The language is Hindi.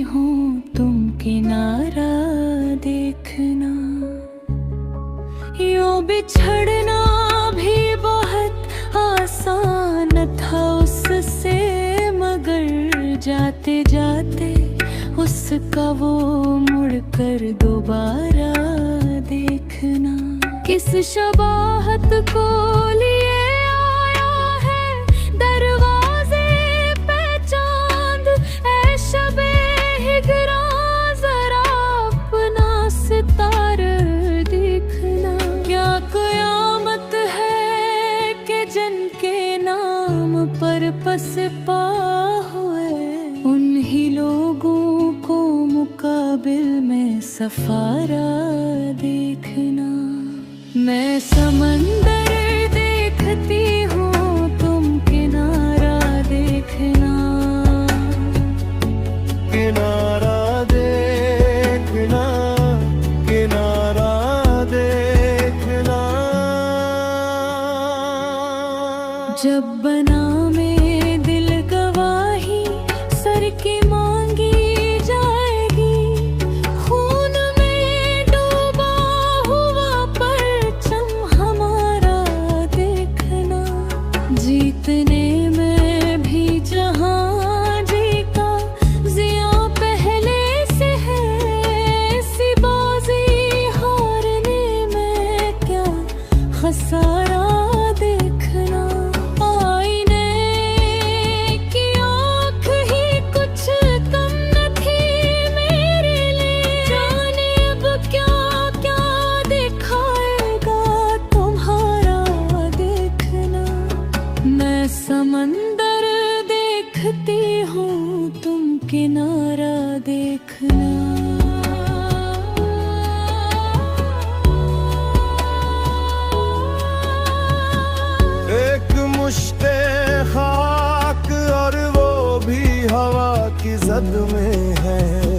हूँ तुम किनारा देखना। यूं बिछड़ना भी बहुत आसान था उससे, मगर जाते जाते उसका वो मुड़कर दोबारा देखना। किस शबाहत को लिए आया है दरवाजे पे चांद, ऐ शबे हिजरां जरा अपना सितारा देखना। क्या कयामत है कि जिनके नाम पर पसपा हुए, उन्हीं लोगों को मुकाबिल में सफारा देखना। मैं समंदर देखती हूँ तुम किनारा देखना। किनारा देखना, किनारा देखना। जब बना में दिल गवाही सर की मांगी जाएगी, खून में डूबा हुआ परचम हमारा देखना। जीतने में भी जहां जी का जिया पहले से है, ऐसी बाजी हारने में क्या खसारा देखना। आईने की आँख ही कुछ कम न थी मेरे लिए, जाने अब क्या क्या दिखाएगा तुम्हारा देखना। मैं समंदर देखती हूँ तुम किनारा देखना। एक मुश्ते खाक और वो भी हवा की जद में है।